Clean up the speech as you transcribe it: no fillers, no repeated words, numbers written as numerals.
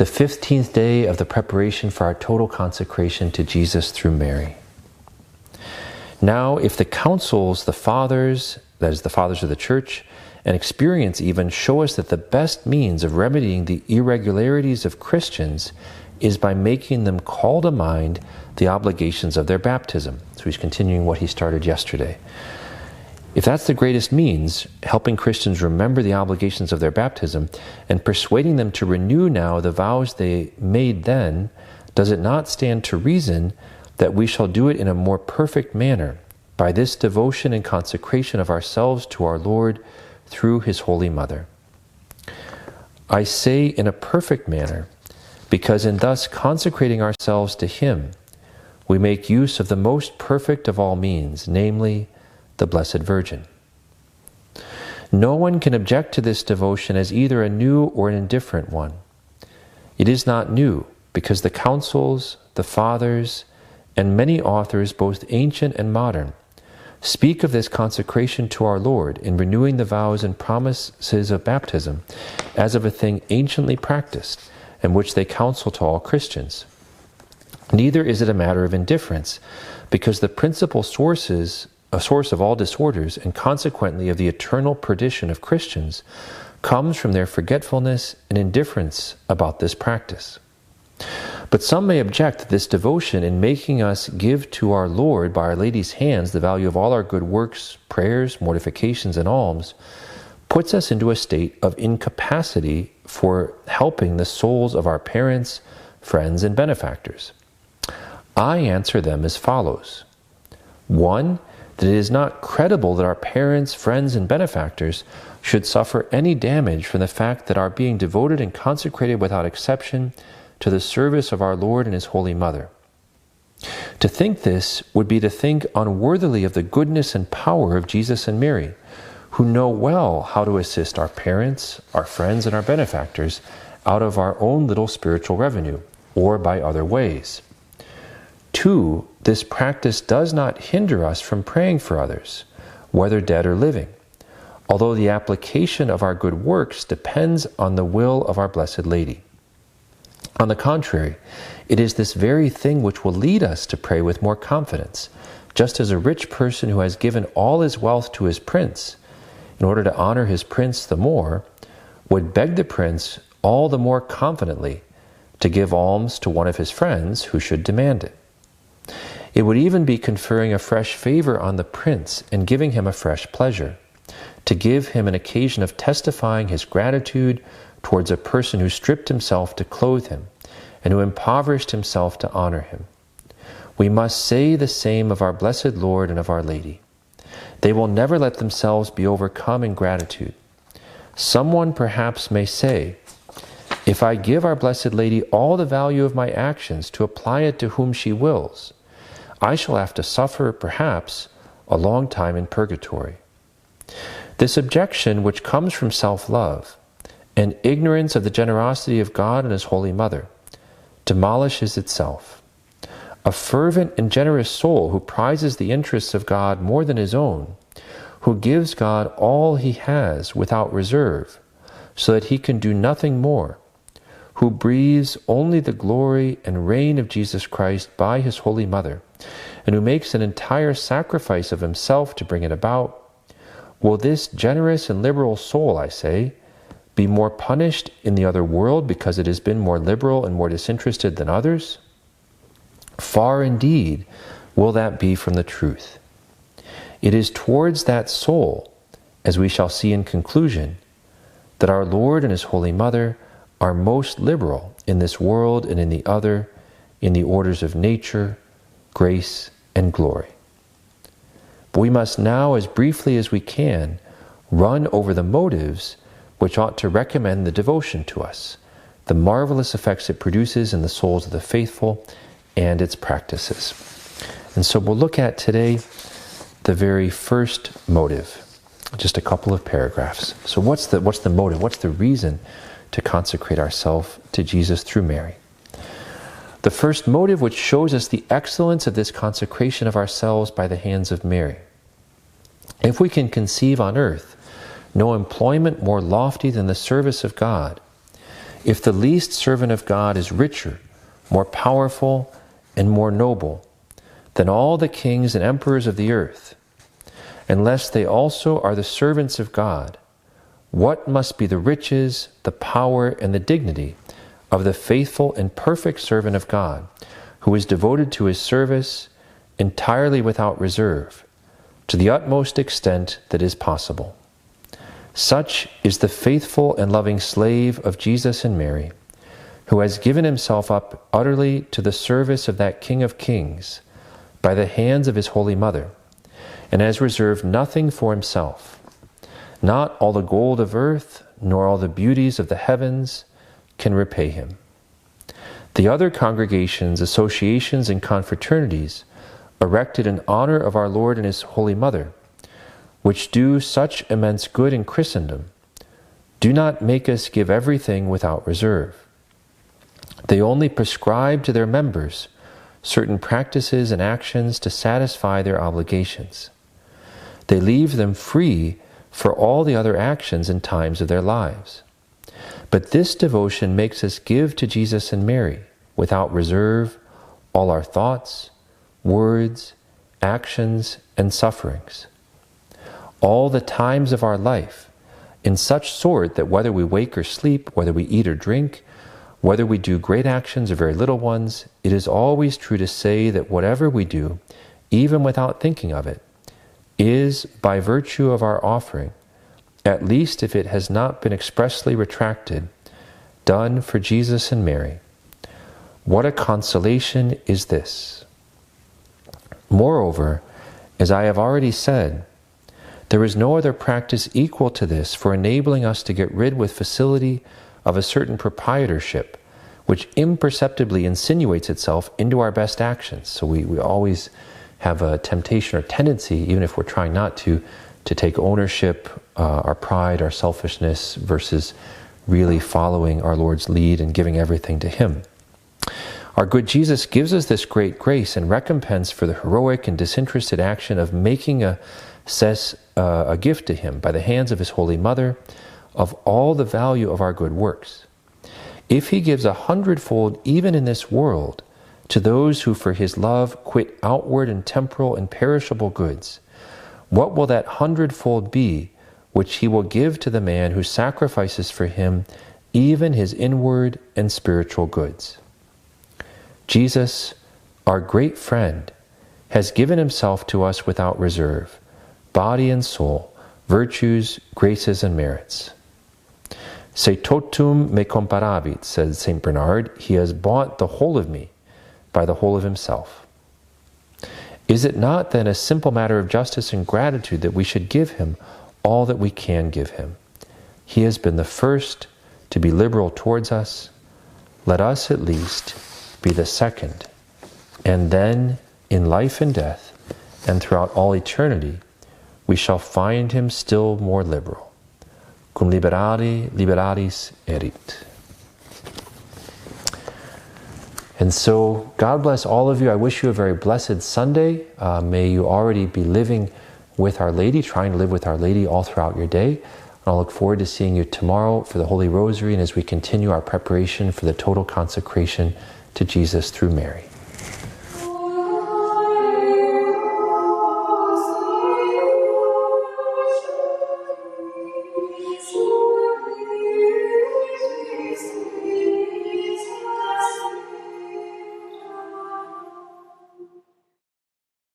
the 15th day of the preparation for our total consecration to Jesus through Mary. Now, if the councils, the fathers, that is the fathers of the church, and experience even show us that the best means of remedying the irregularities of Christians is by making them call to mind the obligations of their baptism. So he's continuing what he started yesterday. If that's the greatest means, helping Christians remember the obligations of their baptism and persuading them to renew now the vows they made then, does it not stand to reason that we shall do it in a more perfect manner by this devotion and consecration of ourselves to our Lord through His Holy Mother? I say in a perfect manner, because in thus consecrating ourselves to Him, we make use of the most perfect of all means, namely, the Blessed Virgin. No one can object to this devotion as either a new or an indifferent one. It is not new, because the councils, the fathers, and many authors, both ancient and modern, speak of this consecration to our Lord in renewing the vows and promises of baptism as of a thing anciently practiced, and which they counsel to all Christians. Neither is it a matter of indifference, because the principal source of all disorders, and consequently of the eternal perdition of Christians, comes from their forgetfulness and indifference about this practice. But some may object that this devotion, in making us give to our Lord by Our Lady's hands the value of all our good works, prayers, mortifications, and alms, puts us into a state of incapacity for helping the souls of our parents, friends, and benefactors. I answer them as follows. 1, that it is not credible that our parents, friends, and benefactors should suffer any damage from the fact that our being devoted and consecrated without exception to the service of our Lord and His Holy Mother. To think this would be to think unworthily of the goodness and power of Jesus and Mary, who know well how to assist our parents, our friends, and our benefactors out of our own little spiritual revenue, or by other ways. 2, this practice does not hinder us from praying for others, whether dead or living, although the application of our good works depends on the will of our Blessed Lady. On the contrary, it is this very thing which will lead us to pray with more confidence, just as a rich person who has given all his wealth to his prince, in order to honor his prince the more, would beg the prince all the more confidently to give alms to one of his friends who should demand it. It would even be conferring a fresh favor on the prince and giving him a fresh pleasure, to give him an occasion of testifying his gratitude towards a person who stripped himself to clothe him and who impoverished himself to honor him. We must say the same of our Blessed Lord and of Our Lady. They will never let themselves be overcome in gratitude. Someone perhaps may say, if I give our Blessed Lady all the value of my actions to apply it to whom she wills, I shall have to suffer, perhaps, a long time in purgatory. This objection, which comes from self-love and ignorance of the generosity of God and His Holy Mother, demolishes itself. A fervent and generous soul who prizes the interests of God more than his own, who gives God all he has without reserve, so that he can do nothing more, who breathes only the glory and reign of Jesus Christ by His Holy Mother, and who makes an entire sacrifice of himself to bring it about, will this generous and liberal soul, I say, be more punished in the other world because it has been more liberal and more disinterested than others? Far indeed will that be from the truth. It is towards that soul, as we shall see in conclusion, that our Lord and His Holy Mother are most liberal in this world and in the other, in the orders of nature, grace, and glory. But we must now, as briefly as we can, run over the motives which ought to recommend the devotion to us, the marvelous effects it produces in the souls of the faithful, and its practices. And so we'll look at today the very first motive, just a couple of paragraphs. So what's the motive? What's the reason to consecrate ourselves to Jesus through Mary? The first motive, which shows us the excellence of this consecration of ourselves by the hands of Mary. If we can conceive on earth no employment more lofty than the service of God, If the least servant of God is richer, more powerful, and more noble than all the kings and emperors of the earth, unless they also are the servants of God, what must be the riches, the power, and the dignity of the faithful and perfect servant of God, who is devoted to his service entirely without reserve, to the utmost extent that is possible. Such is the faithful and loving slave of Jesus and Mary, who has given himself up utterly to the service of that King of Kings by the hands of his Holy Mother, and has reserved nothing for himself, not all the gold of earth, nor all the beauties of the heavens can repay him. The other congregations, associations, and confraternities erected in honor of our Lord and his Holy Mother, which do such immense good in Christendom, do not make us give everything without reserve. They only prescribe to their members certain practices and actions to satisfy their obligations. They leave them free for all the other actions and times of their lives. But this devotion makes us give to Jesus and Mary, without reserve, all our thoughts, words, actions, and sufferings, all the times of our life, in such sort that whether we wake or sleep, whether we eat or drink, whether we do great actions or very little ones, it is always true to say that whatever we do, even without thinking of it, is, by virtue of our offering, at least if it has not been expressly retracted, done for Jesus and Mary. What a consolation is this! Moreover, as I have already said, there is no other practice equal to this for enabling us to get rid with facility of a certain proprietorship, which imperceptibly insinuates itself into our best actions. So we always have a temptation or tendency, even if we're trying not to take ownership, our pride, our selfishness, versus really following our Lord's lead and giving everything to Him. Our good Jesus gives us this great grace and recompense for the heroic and disinterested action of making a gift to Him by the hands of His Holy Mother of all the value of our good works. If He gives 100-fold even in this world to those who for His love quit outward and temporal and perishable goods, what will that 100-fold be which He will give to the man who sacrifices for Him even his inward and spiritual goods? Jesus, our great friend, has given Himself to us without reserve, body and soul, virtues, graces, and merits. Se totum me comparavit, says St. Bernard, He has bought the whole of me by the whole of Himself. Is it not then a simple matter of justice and gratitude that we should give Him all that we can give Him? He has been the first to be liberal towards us. Let us at least be the second. And then, in life and death, and throughout all eternity, we shall find Him still more liberal. Cum liberari liberaris erit. And so, God bless all of you. I wish you a very blessed Sunday. May you already be living with Our Lady, trying to live with Our Lady all throughout your day. And I'll look forward to seeing you tomorrow for the Holy Rosary and as we continue our preparation for the total consecration to Jesus through Mary.